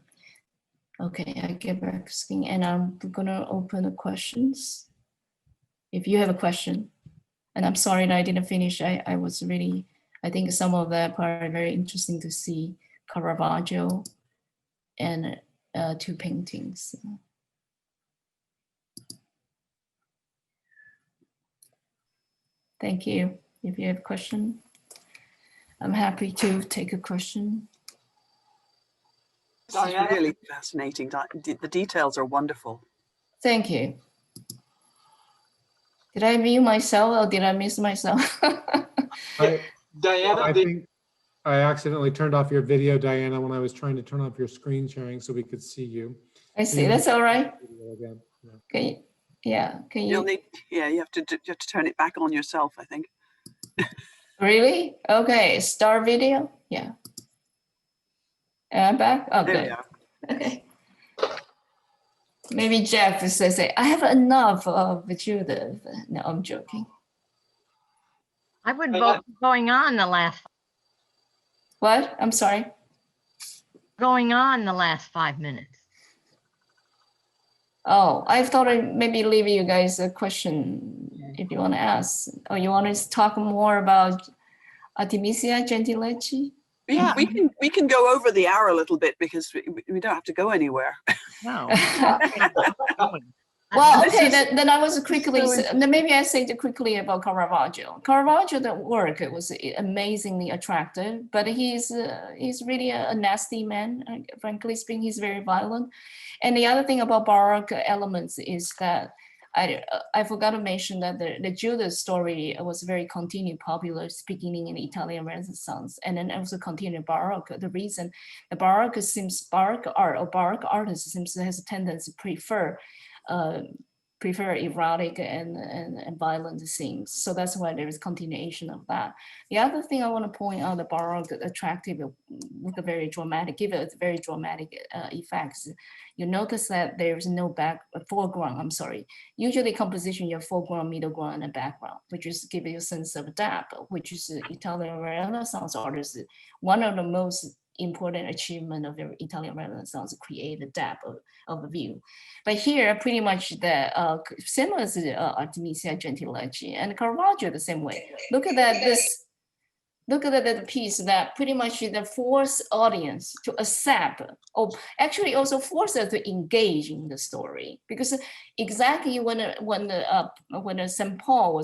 Okay, I get back to screen and I'm gonna open the questions. If you have a question, and I'm sorry that I didn't finish. I think some of that part are very interesting to see. Caravaggio and 2 paintings. Thank you. If you have a question, I'm happy to take a question. This is really fascinating. The details are wonderful. Thank you. Did I mute myself or did I miss myself? Diana, I accidentally turned off your video, Diana, when I was trying to turn off your screen sharing so we could see you. I see. That's all right. Again. Yeah. Okay. Yeah. Can You'll you? need, yeah, you have to turn it back on yourself, I think. Really? Okay. Start video. Yeah. And I'm back. Oh, There we good. are. Okay. Maybe Jeff says, I have enough of Judith. No, I'm joking. I would vote going on the last What? I'm sorry. 5 minutes. Oh, I thought I'd maybe leave you guys a question if you want to ask. Or you want to talk more about Artemisia Gentilechi? Yeah. We can go over the hour a little bit because we don't have to go anywhere. No. Well, This okay, is- then I was quickly, so then maybe I say quickly about Caravaggio. Caravaggio, the work was amazingly attractive, but he's really a nasty man. Frankly speaking, he's very violent. And the other thing about Baroque elements is that I forgot to mention that the Judith story was very continued popular beginning in the Italian Renaissance, and then also continued Baroque. The reason the Baroque art or Baroque artists seems to has a tendency to prefer erotic and violent scenes. So that's why there is continuation of that. The other thing I want to point out, the Baroque attractive with a very dramatic, give it very dramatic effects. You notice that there's no foreground, I'm sorry. Usually composition, you have foreground, middle ground, and background, which is give you a sense of depth, which is Italian Renaissance artists, one of the most important achievement of the Italian Renaissance, create the depth of the view. But here, pretty much the similar to Artemisia Gentilechi and Caravaggio the same way. Look at that, look at the piece that pretty much the force audience to accept, or actually also force us to engage in the story, because exactly when St. Paul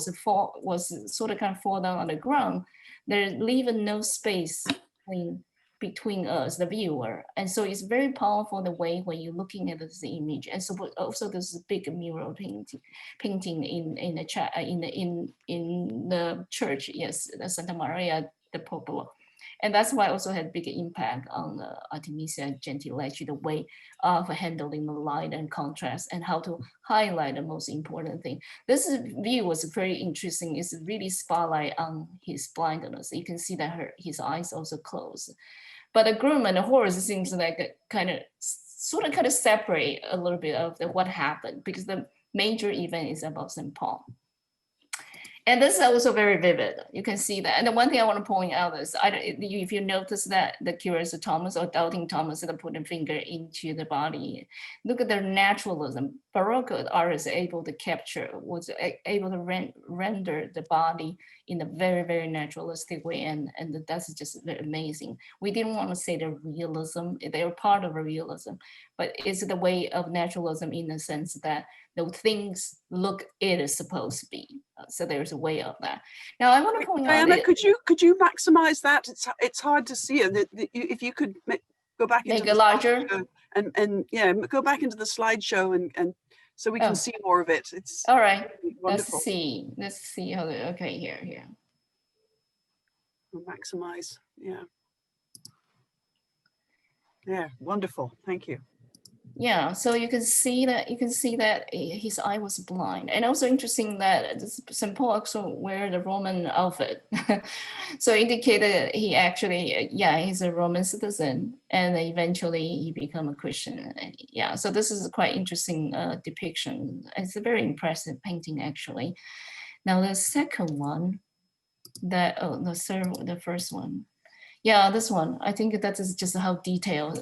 was sort of kind of fall down on the ground, there's leaving no space between us, the viewer, and so it's very powerful the way when you're looking at this image. And so also this big mural painting in the chat in the church, yes, the Santa Maria the Popolo, and that's why also had big impact on Artemisia Gentilechi, the way of handling the light and contrast and how to highlight the most important thing. This view was very interesting. It's really spotlight on his blindness. You can see that his eyes also closed. But the groom and the horse seems like kind of separate a little bit of what happened, because the major event is about St. Paul. And this is also very vivid. You can see that. And the one thing I want to point out is, if you notice that the curious Thomas or doubting Thomas that put a finger into the body, look at their naturalism. Baroque artists able to capture, was able to render the body in a very, very naturalistic way. And that's just very amazing. We didn't want to say the realism, they were part of a realism, but it's the way of naturalism in the sense that the things look it is supposed to be. So there's a way of that. Now I want to point out, Diana, could you maximize that? It's hard to see it. If you could go back into make it larger and yeah, go back into the slideshow and so we can see more of it. It's all right. wonderful. Let's see how. Okay, here. We'll maximize. Yeah, wonderful. Thank you. Yeah, so you can see that his eye was blind, and also interesting that St. Paul also wear the Roman outfit, so indicated he actually he's a Roman citizen, and eventually he become a Christian. Yeah, so this is a quite interesting depiction. It's a very impressive painting actually. Now the second one, the first one, yeah, this one, I think that is just how detailed.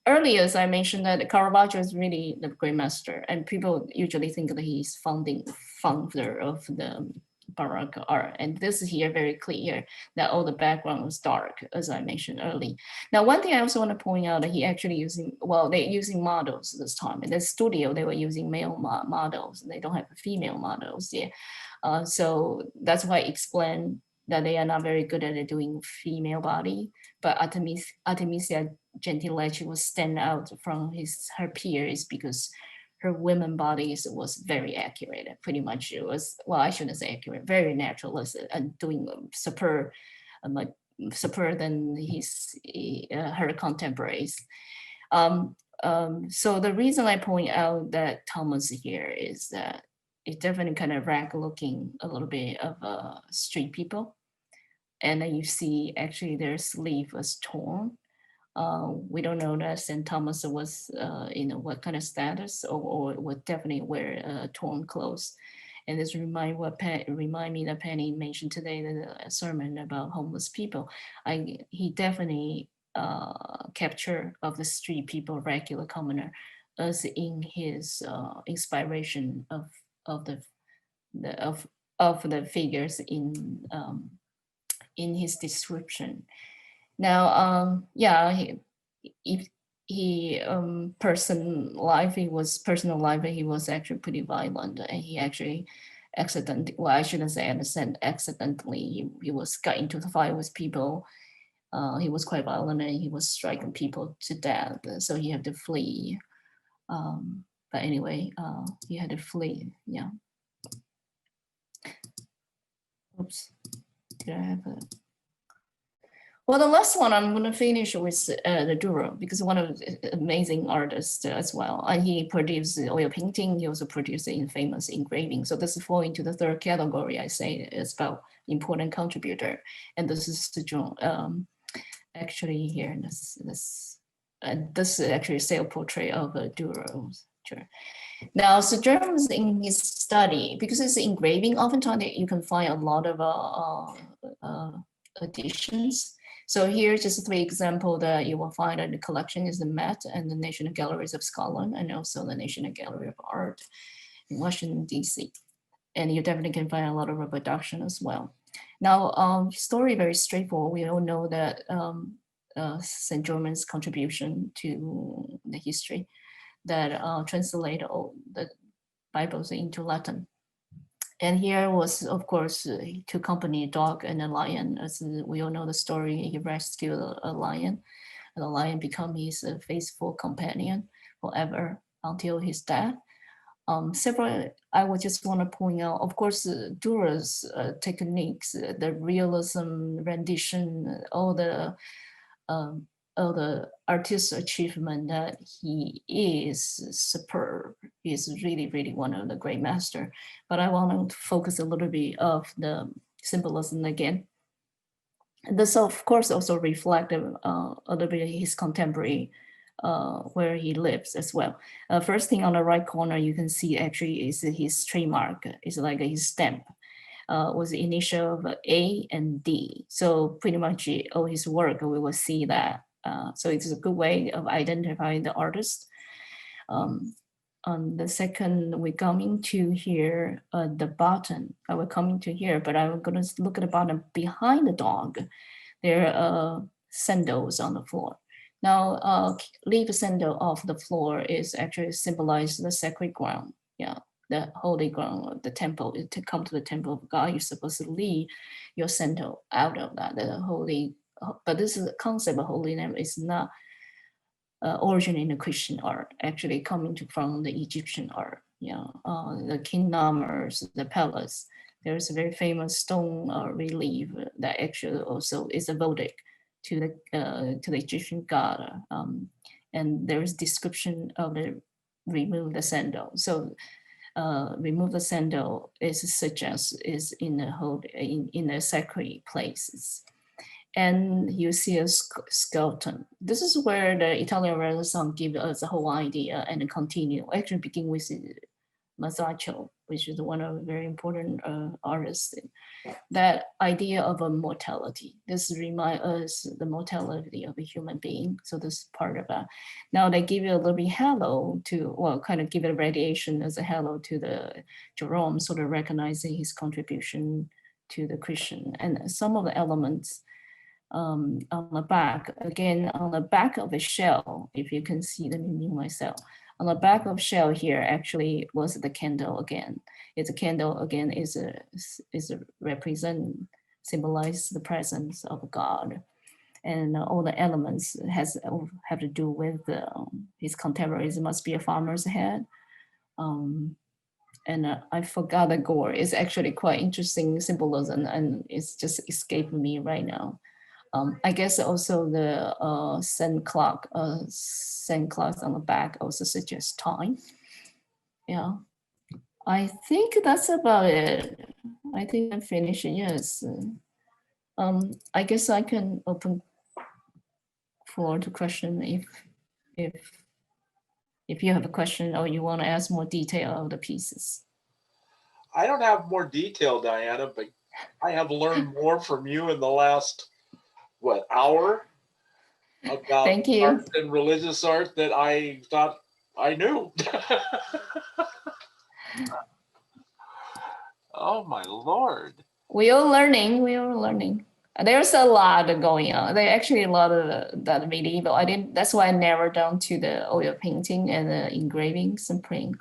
Earlier, as I mentioned, that Caravaggio is really the great master, and people usually think that he's founder of the Baroque art. And this is here very clear that all the background was dark, as I mentioned earlier. Now, one thing I also want to point out that he actually they're using models this time. In the studio, they were using male models. They don't have female models yet. So that's why I explained that they are not very good at doing female body, but Artemisia Gentilechi was stand out from her peers because her women bodies was very accurate. Pretty much it was, well, I shouldn't say accurate, very naturalistic and doing superb superb than her contemporaries. So the reason I point out that Thomas here is that it definitely kind of rag looking a little bit of street people. And then you see actually their sleeve was torn. We don't know that St. Thomas was what kind of status or would definitely wear torn clothes. And this remind me that Penny mentioned today in the sermon about homeless people. He definitely capture of the street people, regular commoner, as in his inspiration of the figures in his description. Now, personal life, he was actually pretty violent, and he actually accidentally, well, I shouldn't say accidentally, he was got into the fight with people. He was quite violent and he was striking people to death. So he had to flee. But anyway, he had to flee. Yeah. Oops. Did I have a? Well, the last one I'm going to finish with the Dürer, because one of the amazing artists as well. And he produced oil painting. He also produced famous engraving. So this falls into the third category. I say is about important contributor. And this is the John. Actually, here this is actually a self-portrait of Dürer. Sure. Now, so Germans in his study, because it's engraving, oftentimes you can find a lot of additions. So here, just 3 examples that you will find in the collection is the Met and the National Galleries of Scotland, and also the National Gallery of Art in Washington, D.C. And you definitely can find a lot of reproduction as well. Now, story very straightforward. We all know that St. Germain's contribution to the history that translate all the Bibles into Latin. And here was, of course, to accompany a dog and a lion. As we all know the story, he rescued a lion, and the lion became his faithful companion forever until his death. I would just want to point out, of course, Dürer's techniques, the realism, rendition, all the artist's achievement, that he is superb. He is really, really one of the great master. But I want to focus a little bit of the symbolism again. And this, of course, also reflects a little bit of his contemporary, where he lives as well. First thing on the right corner, you can see actually is his trademark. It's like his stamp. Was the initial of A and D. So pretty much all his work, we will see that. So it's a good way of identifying the artist. On the second, we're coming to here, the bottom. We're coming to here, but I'm going to look at the bottom behind the dog. There are sandals on the floor. Now, leave a sandal off the floor is actually symbolize the sacred ground. Yeah, the holy ground, the temple. To come to the temple of God, you're supposed to leave your sandal out of that. The holy, but this is a concept of holiness is not origin in the Christian art. Actually, coming from the Egyptian art. Yeah, the kingdoms, the palace. There's a very famous stone relief that actually also is devoted to the Egyptian god, and there is description of the remove the sandal. So remove the sandal is suggest is in the whole in the sacred places, and you see a skeleton. This is where the Italian Renaissance give us the whole idea and continue. Actually, begin with Masaccio, which is one of the very important artists. That idea of a mortality. This reminds us the mortality of a human being. So this is part of that. Now they give it a little bit halo to, well, kind of give it a radiation as a halo to the Jerome, sort of recognizing his contribution to the Christian. And some of the elements on the back, again, on the back of a shell, if you can see, let me move myself. On the back of shell here actually was the candle again. It's a candle again is a represent, symbolize the presence of God. And all the elements have to do with his contemporaries. It must be a farmer's head. And I forgot the gore. It's actually quite interesting symbolism, and it's just escaping me right now. I guess also the sand clock on the back also suggests time. Yeah, I think that's about it. I think I'm finished. Yes. I guess I can open floor to question if you have a question or you want to ask more detail of the pieces. I don't have more detail, Diana, but I have learned more from you in the last, what, hour about Thank you. art and religious art that I thought I knew. Oh my Lord. We are learning. There's a lot going on. There actually a lot of that medieval. That's why I narrowed down to the oil painting and the engravings and print.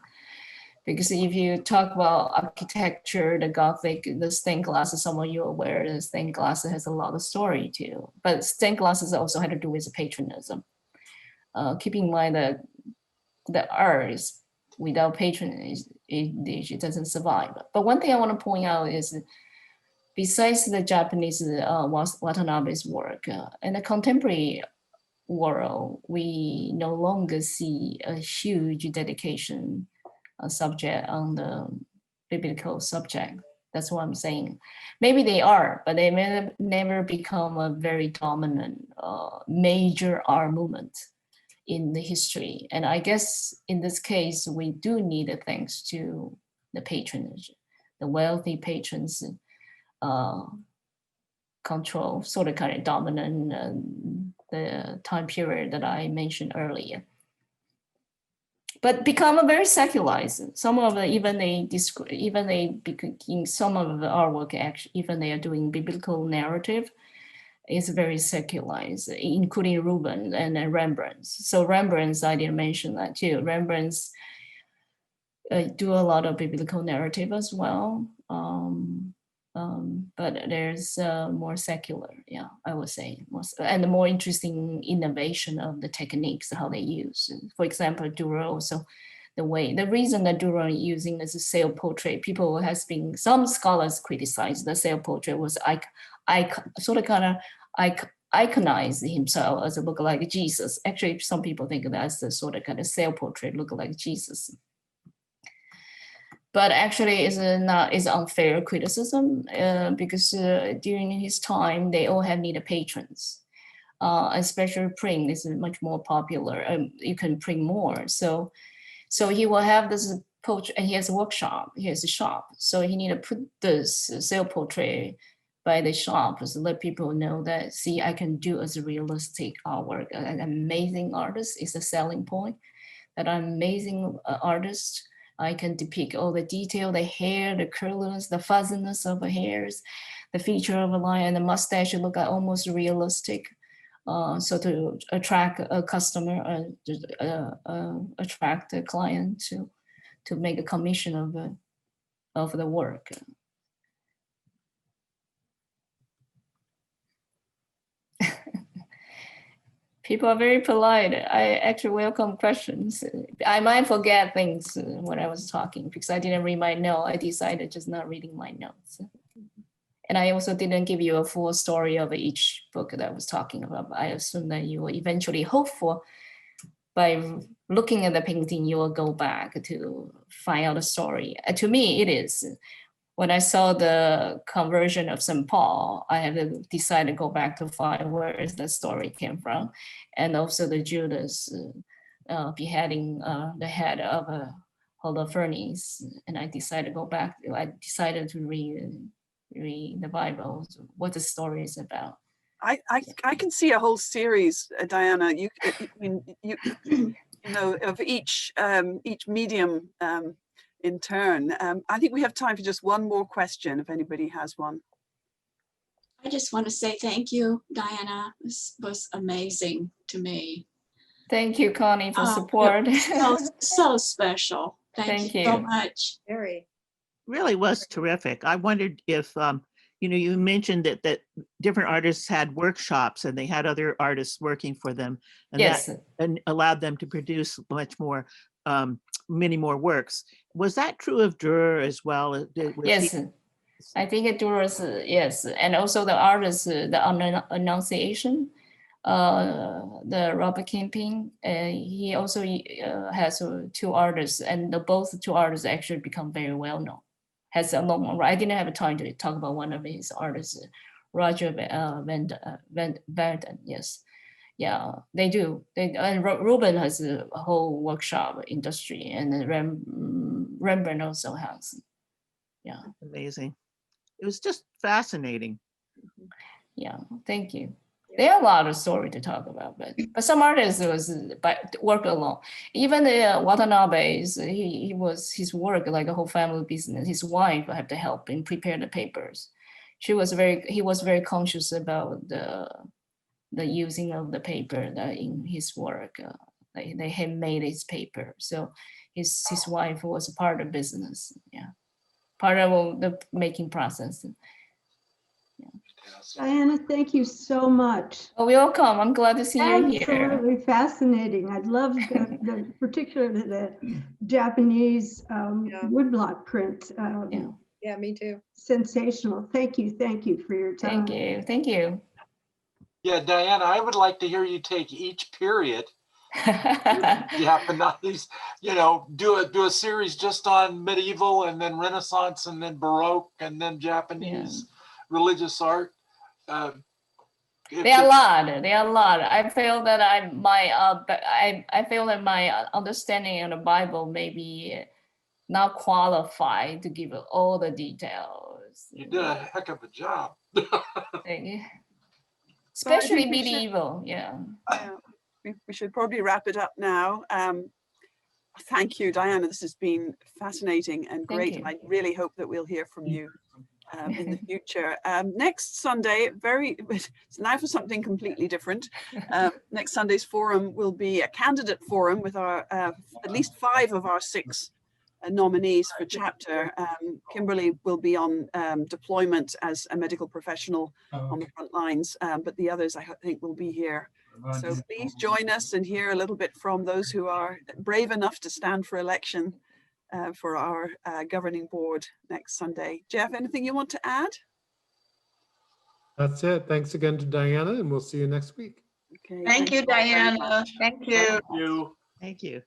Because if you talk about architecture, the Gothic, the stained glass, some of you are aware the stained glass has a lot of story too. But stained glasses also had to do with patronism. Keep in mind that the art is without patronage, it doesn't survive. But one thing I want to point out is, besides the Japanese Watanabe's work, in the contemporary world, we no longer see a huge dedication subject on the biblical subject. That's what I'm saying. Maybe they are, but they may never become a very dominant major art movement in the history. And I guess in this case, we do need it thanks to the patronage, the wealthy patrons control, sort of kind of dominant the time period that I mentioned earlier. But become a very secularized. Some of the, even in some of the artwork, actually, even they are doing biblical narrative, is very secularized, including Rubens and Rembrandt's. So Rembrandt's, I didn't mention that too. Rembrandt's do a lot of biblical narrative as well. But there's more secular, yeah, I would say, and the more interesting innovation of the techniques, how they use. For example, Dürer also, the reason that Dürer using as a self-portrait, some scholars criticize the self-portrait was iconized himself as a look like Jesus. Actually, some people think that's the sort of kind of self-portrait look like Jesus. But actually, is unfair criticism because during his time, they all have needed patrons. Especially print is much more popular. You can print more. So he will have this portrait, and he has a workshop. He has a shop. So he need to put this self-portrait by the shop to let people know that, see, I can do as a realistic artwork. An amazing artist is a selling point. That I'm an amazing artist. I can depict all the detail, the hair, the curliness, the fuzziness of the hairs, the feature of a line, and the mustache look almost realistic. So to attract a customer, attract a client to make a commission of the work. People are very polite. I actually welcome questions. I might forget things when I was talking because I didn't read my note. I decided just not reading my notes. And I also didn't give you a full story of each book that I was talking about. I assume that you will eventually hope for, by looking at the painting, you will go back to find out the story. To me, it is. When I saw the conversion of St. Paul, I have to decide to go back to find where is the story came from. And also the Judas beheading the head of Holofernes. And I decided to go back. I decided to read the Bible, what the story is about. I can see a whole series, Diana. You know, of each medium in turn. I think we have time for just one more question, if anybody has one. I just want to say thank you, Diana. This was amazing to me. Thank you, Connie, for support. So special. Thank you so much. Really was terrific. I wondered if, you mentioned that different artists had workshops and they had other artists working for them, and yes, that allowed them to produce much more, many more works. Was that true of Dürer as well? Yes. I think it was, yes, and also the artist, the Annunciation, the Robert Kemping, he also has two artists, and both two artists actually become very well known. Has a long, I didn't have time to talk about one of his artists, Roger Verden, yes. Yeah, they do. And Ruben has a whole workshop industry, and Rembrandt also has. Yeah. Amazing. It was just fascinating. Yeah, thank you. There are a lot of story to talk about, but some artists work alone. Even Watanabe, he was his work like a whole family business. His wife had to help him prepare the papers. He was very conscious about the using of the paper in his work. They handmade his paper, so his wife was a part of business. Yeah, part of the making process. Diana, thank you so much. Oh, welcome. I'm glad to see you here. Absolutely fascinating. I love particularly the Japanese woodblock print. Yeah, me too. Sensational. Thank you for your time. Thank you. Yeah, Diana, I would like to hear you take each period, Japanese, do a series just on medieval and then Renaissance and then Baroque and then Japanese religious art. There are a lot. I feel that I feel that my understanding of the Bible may be not qualified to give all the details. You did a heck of a job. Thank you. Especially medieval, We should probably wrap it up now. Thank you, Diana. This has been fascinating and great. And I really hope that we'll hear from you in the future. Next Sunday, it's now for something completely different. Next Sunday's forum will be a candidate forum with our at least 5 of our 6 nominees for chapter. Kimberly will be on deployment as a medical professional on the front lines, but the others I think will be here. So please join us and hear a little bit from those who are brave enough to stand for election for our governing board next Sunday. Jeff, anything you want to add? That's it. Thanks again to Diana, and we'll see you next week. Okay. Thank you, Diana. Thank you. Thank you. Thank you.